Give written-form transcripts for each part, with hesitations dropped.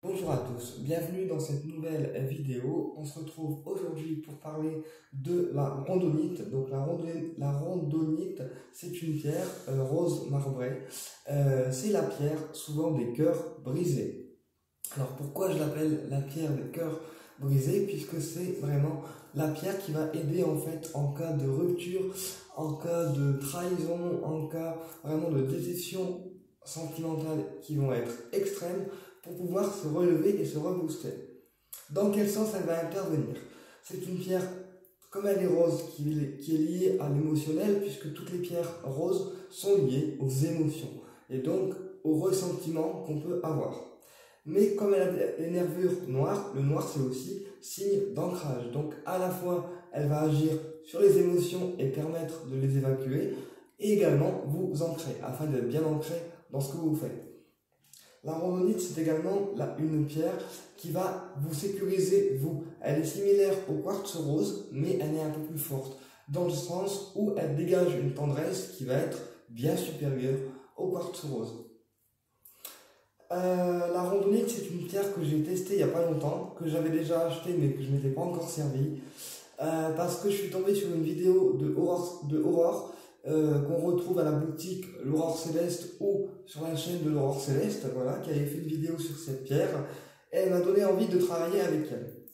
Bonjour à tous, bienvenue dans cette nouvelle vidéo. On se retrouve aujourd'hui pour parler de la randonite. Donc la randonite, c'est une pierre rose marbrée. C'est la pierre souvent des cœurs brisés. Alors pourquoi je l'appelle la pierre des cœurs brisés? Puisque c'est vraiment la pierre qui va aider en fait en cas de rupture, en cas de trahison, en cas vraiment de déception sentimentale qui vont être extrêmes, pour pouvoir se relever et se rebooster. Dans quel sens elle va intervenir? C'est une pierre, comme elle est rose, qui est liée à l'émotionnel, puisque toutes les pierres roses sont liées aux émotions, et donc aux ressentiments qu'on peut avoir. Mais comme elle a les nervures noires, le noir c'est aussi signe d'ancrage. Donc à la fois, elle va agir sur les émotions et permettre de les évacuer, et également vous ancrer, afin d'être bien ancré dans ce que vous faites. La randonite, c'est également une pierre qui va vous sécuriser, vous. Elle est similaire au quartz rose, mais elle est un peu plus forte, dans le sens où elle dégage une tendresse qui va être bien supérieure au quartz rose. La randonite, c'est une pierre que j'ai testée il n'y a pas longtemps, que j'avais déjà achetée, mais que je ne m'étais pas encore servi, parce que je suis tombé sur une vidéo de Aurore, qu'on retrouve à la boutique l'Aurore Céleste ou sur la chaîne de l'Aurore Céleste, voilà, qui avait fait une vidéo sur cette pierre, et elle m'a donné envie de travailler avec elle.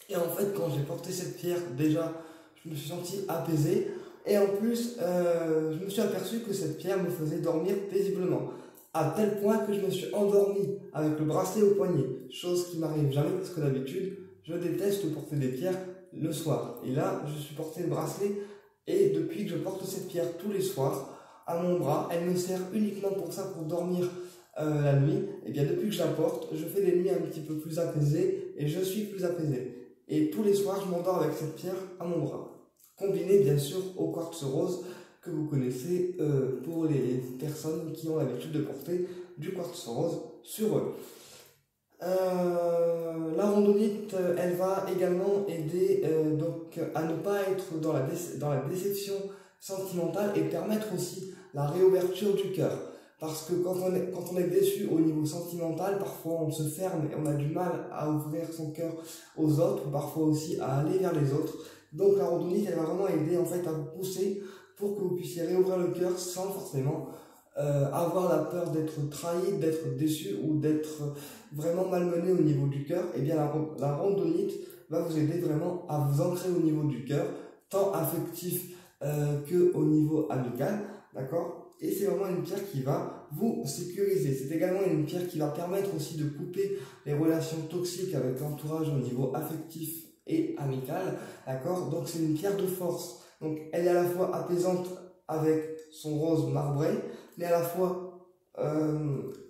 Et en fait, quand j'ai porté cette pierre, déjà, je me suis senti apaisé, et en plus, je me suis aperçu que cette pierre me faisait dormir paisiblement, à tel point que je me suis endormi avec le bracelet au poignet, chose qui m'arrive jamais parce que d'habitude, je déteste porter des pierres le soir. Et là, je suis porté le bracelet. Et depuis que je porte cette pierre tous les soirs à mon bras, elle me sert uniquement pour ça, pour dormir la nuit. Et bien depuis que je la porte, je fais des nuits un petit peu plus apaisées et je suis plus apaisé. Et tous les soirs, je m'endors avec cette pierre à mon bras. Combinée bien sûr au quartz rose que vous connaissez pour les personnes qui ont l'habitude de porter du quartz rose sur eux. La randonite, elle va également aider donc à ne pas être dans la déception sentimentale et permettre aussi la réouverture du cœur. Parce que quand on est déçu au niveau sentimental, parfois on se ferme et on a du mal à ouvrir son cœur aux autres, parfois aussi à aller vers les autres. Donc la randonite, elle va vraiment aider en fait à vous pousser pour que vous puissiez réouvrir le cœur sans forcément avoir la peur d'être trahi, d'être déçu ou d'être vraiment malmené au niveau du cœur. Et bien la randonite va vous aider vraiment à vous ancrer au niveau du cœur, tant affectif que au niveau amical, d'accord? Et c'est vraiment une pierre qui va vous sécuriser. C'est également une pierre qui va permettre aussi de couper les relations toxiques avec l'entourage au niveau affectif et amical, d'accord? Donc c'est une pierre de force. Donc elle est à la fois apaisante avec son rose marbré, mais à la fois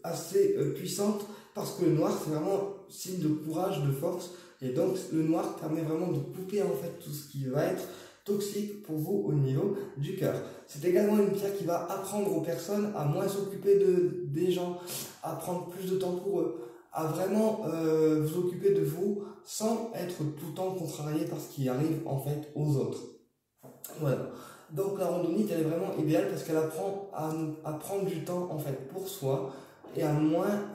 assez puissante, parce que le noir c'est vraiment signe de courage, de force, et donc le noir permet vraiment de couper en fait tout ce qui va être toxique pour vous au niveau du cœur. C'est également une pierre qui va apprendre aux personnes à moins s'occuper des gens, à prendre plus de temps pour eux, à vraiment vous occuper de vous sans être tout le temps contrarié par ce qui arrive en fait aux autres. Voilà. Donc la randonite, elle est vraiment idéale parce qu'elle apprend à prendre du temps en fait pour soi et à moins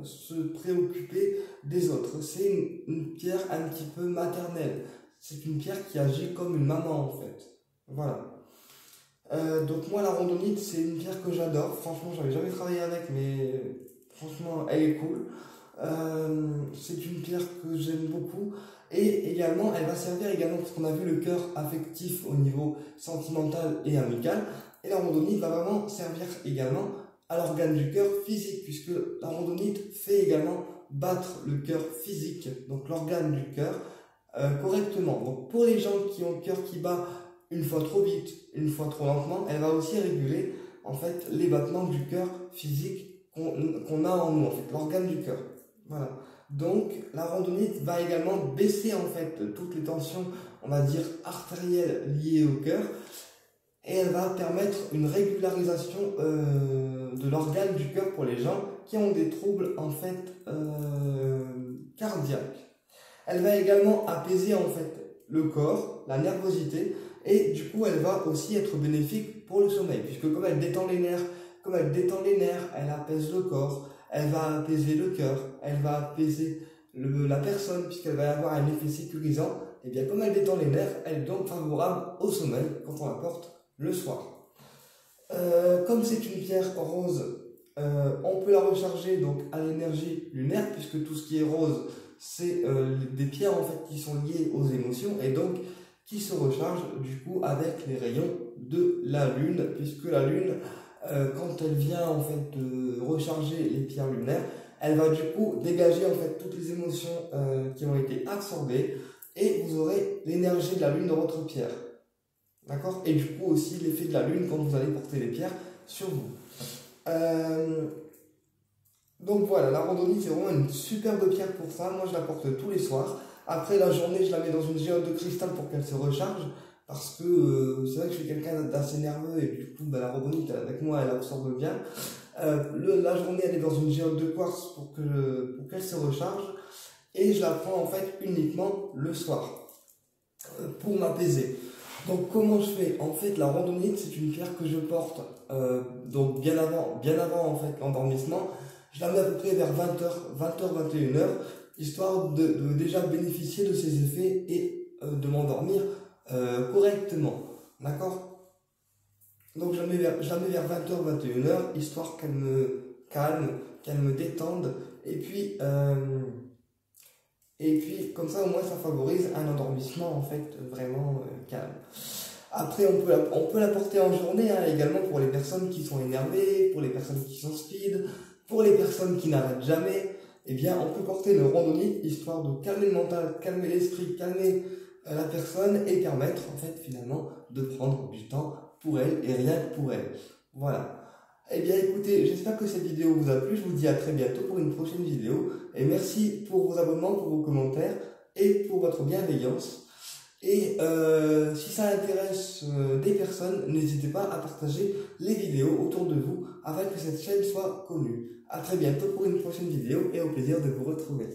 se préoccuper des autres. C'est une pierre un petit peu maternelle. C'est une pierre qui agit comme une maman en fait. Voilà. Donc moi la randonite, c'est une pierre que j'adore. Franchement, j'avais jamais travaillé avec, mais franchement, elle est cool. C'est une pierre que j'aime beaucoup. Et également, elle va servir également, parce qu'on a vu le cœur affectif au niveau sentimental et amical, et la randonite va vraiment servir également à l'organe du cœur physique, puisque la randonite fait également battre le cœur physique, donc l'organe du cœur, correctement. Donc pour les gens qui ont le cœur qui bat une fois trop vite, une fois trop lentement, elle va aussi réguler en fait les battements du cœur physique qu'on a en nous, en fait, l'organe du cœur. Voilà. Donc la randonite va également baisser en fait toutes les tensions, on va dire artérielles liées au cœur, et elle va permettre une régularisation de l'organe du cœur pour les gens qui ont des troubles en fait cardiaques. Elle va également apaiser en fait le corps, la nervosité, et du coup elle va aussi être bénéfique pour le sommeil, puisque comme elle détend les nerfs, elle apaise le corps, elle va apaiser le cœur, elle va apaiser la personne puisqu'elle va avoir un effet sécurisant. Et bien comme elle détend les nerfs, elle est donc favorable au sommeil quand on la porte le soir. Comme c'est une pierre rose, on peut la recharger donc à l'énergie lunaire puisque tout ce qui est rose, c'est des pierres en fait qui sont liées aux émotions et donc qui se rechargent du coup avec les rayons de la lune, puisque la lune, quand elle vient en fait recharger les pierres lunaires, elle va du coup dégager en fait toutes les émotions qui ont été absorbées et vous aurez l'énergie de la lune dans votre pierre. D'accord? Et du coup aussi l'effet de la lune quand vous allez porter les pierres sur vous. Donc voilà, la randonnée c'est vraiment une superbe pierre pour ça. Moi je la porte tous les soirs. Après la journée, je la mets dans une géode de cristal pour qu'elle se recharge. Parce que c'est vrai que je suis quelqu'un d'assez nerveux et du coup bah, la randonnée avec moi elle absorbe bien. La journée elle est dans une géode de quartz pour qu'elle se recharge. Et je la prends en fait uniquement le soir pour m'apaiser. Donc comment je fais? En fait la randonnée c'est une pierre que je porte donc bien avant en fait l'endormissement. Je la mets à peu près vers 20h, 21h, histoire de déjà bénéficier de ses effets et de m'endormir correctement. D'accord? Donc je la mets vers 20h, 21h, histoire qu'elle me calme, qu'elle me détende, et puis comme ça au moins ça favorise un endormissement en fait vraiment calme. Après on peut la porter en journée hein, également pour les personnes qui sont énervées, pour les personnes qui sont speed, pour les personnes qui n'arrêtent jamais. Eh bien on peut porter le randonnée histoire de calmer le mental, calmer l'esprit, calmer la personne et permettre en fait finalement de prendre du temps pour elle et rien que pour elle. Voilà. Eh bien écoutez, j'espère que cette vidéo vous a plu, je vous dis à très bientôt pour une prochaine vidéo et merci pour vos abonnements, pour vos commentaires et pour votre bienveillance. Et si ça intéresse des personnes, n'hésitez pas à partager les vidéos autour de vous afin que cette chaîne soit connue. À très bientôt pour une prochaine vidéo et au plaisir de vous retrouver.